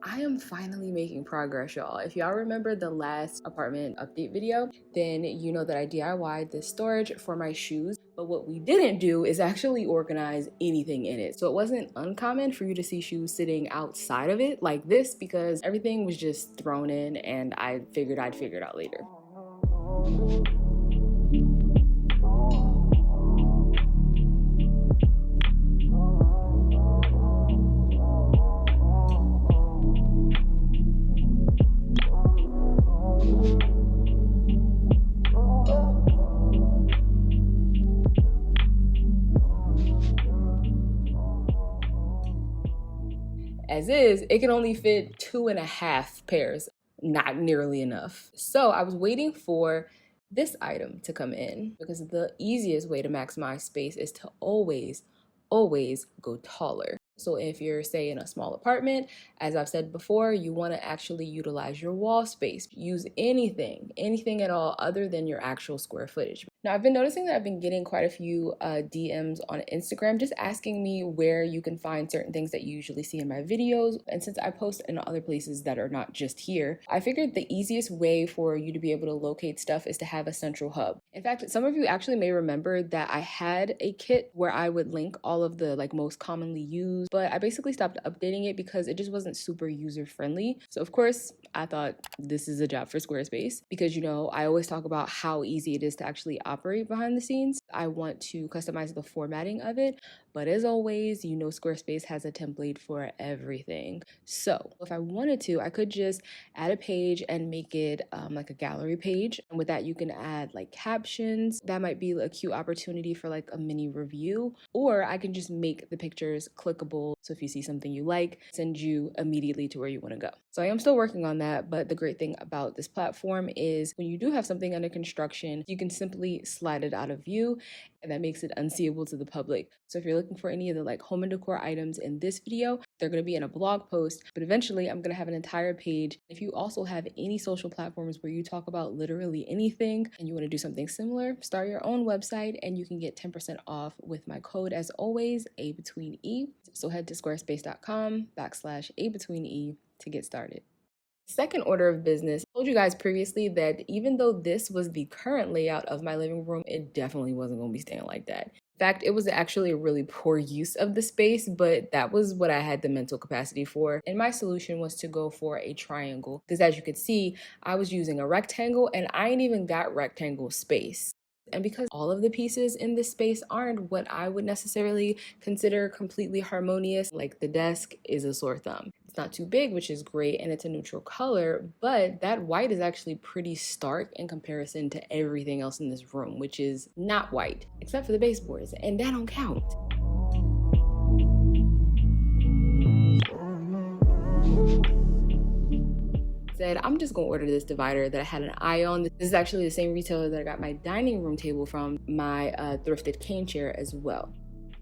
I am finally making progress, y'all. If y'all remember the last apartment update video, then you know that I DIY'd this storage for my shoes. But what we didn't do is actually organize anything in it. So it wasn't uncommon for you to see shoes sitting outside of it like this because everything was just thrown in and I figured I'd figure it out later. As is, it can only fit 2.5 pairs, not nearly enough. So I was waiting for this item to come in because the easiest way to maximize space is to always go taller. So if you're, say, in a small apartment, as I've said before, you want to actually utilize your wall space. Use anything at all other than your actual square footage. Now, I've been noticing that I've been getting quite a few DMs on Instagram just asking me where you can find certain things that you usually see in my videos. And since I post in other places that are not just here, I figured the easiest way for you to be able to locate stuff is to have a central hub. In fact, some of you actually may remember that I had a kit where I would link all of the most commonly used, but I basically stopped updating it because it just wasn't super user friendly. So of course, I thought this is a job for Squarespace because, you know, I always talk about how easy it is to actually operate behind the scenes. I want to customize the formatting of it, but as always, you know, Squarespace has a template for everything. So if I wanted to, I could just add a page and make it like a gallery page. And with that, you can add like captions. That might be a cute opportunity for like a mini review, or I can just make the pictures clickable. So if you see something you like, send you immediately to where you want to go. So I am still working on that, but the great thing about this platform is when you do have something under construction, you can simply slide it out of view, and that makes it unseeable to the public. So if you're looking for any of the home and decor items in this video, they're going to be in a blog post, but eventually I'm going to have an entire page. If you also have any social platforms where you talk about literally anything and you want to do something similar, start your own website and you can get 10% off with my code, as always, abetweene. So head to squarespace.com/abetweene to get started. Second order of business, I told you guys previously that even though this was the current layout of my living room, it definitely wasn't going to be staying like that. In fact, it was actually a really poor use of the space, but that was what I had the mental capacity for. And my solution was to go for a triangle because, as you could see, I was using a rectangle and I ain't even got rectangle space. And because all of the pieces in this space aren't what I would necessarily consider completely harmonious, like the desk is a sore thumb. It's not too big, which is great, and it's a neutral color, but that white is actually pretty stark in comparison to everything else in this room, which is not white, except for the baseboards, and that don't count. Said, I'm just gonna order this divider that I had an eye on. This is actually the same retailer that I got my dining room table from, my thrifted cane chair as well.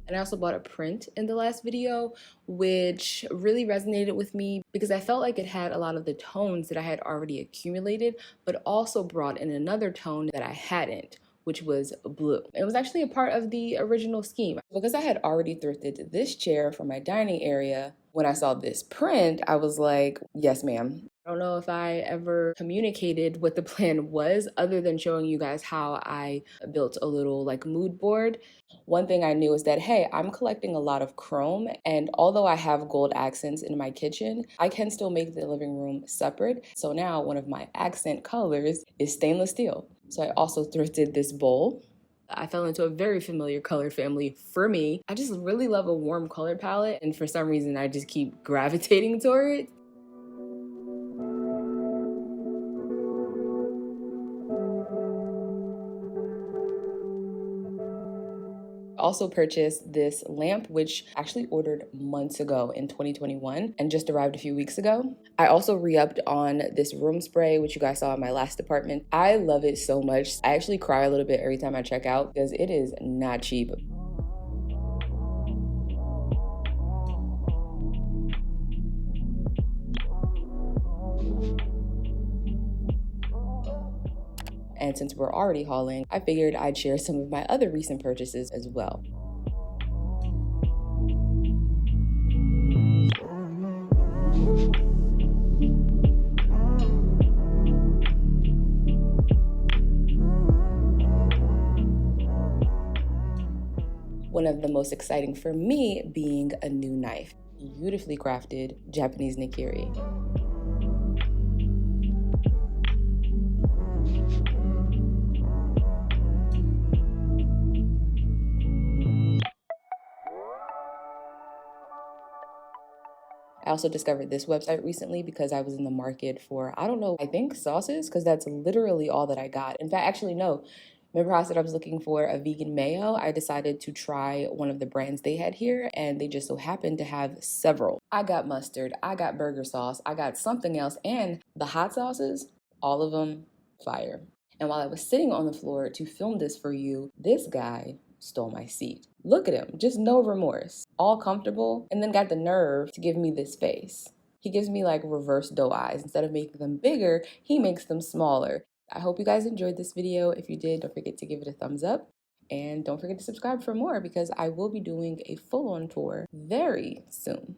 And I also bought a print in the last video, which really resonated with me because I felt like it had a lot of the tones that I had already accumulated, but also brought in another tone that I hadn't, which was blue. It was actually a part of the original scheme. Because I had already thrifted this chair for my dining area, when I saw this print, I was like, yes, ma'am. I don't know if I ever communicated what the plan was other than showing you guys how I built a little mood board. One thing I knew is that, hey, I'm collecting a lot of chrome, and although I have gold accents in my kitchen, I can still make the living room separate. So now one of my accent colors is stainless steel. So I also thrifted this bowl. I fell into a very familiar color family for me. I just really love a warm color palette, and for some reason I just keep gravitating toward it. Also purchased this lamp, which I actually ordered months ago in 2021 and just arrived a few weeks ago. I also re-upped on this room spray, which you guys saw in my last apartment. I love it so much. I actually cry a little bit every time I check out because it is not cheap. And since we're already hauling, I figured I'd share some of my other recent purchases as well. One of the most exciting for me being a new knife, beautifully crafted Japanese nikiri. I also discovered this website recently because I was in the market for, I don't know, I think sauces, because that's literally all that I got. In fact, actually, no. Remember how I said I was looking for a vegan mayo? I decided to try one of the brands they had here, and they just so happened to have several. I got mustard, I got burger sauce, I got something else, and the hot sauces, all of them fire. And while I was sitting on the floor to film this for you, this guy stole my seat. Look at him, just no remorse. All comfortable, and then got the nerve to give me this face. He gives me like reverse doe eyes. Instead of making them bigger, he makes them smaller. I hope you guys enjoyed this video. If you did, don't forget to give it a thumbs up. And don't forget to subscribe for more because I will be doing a full-on tour very soon.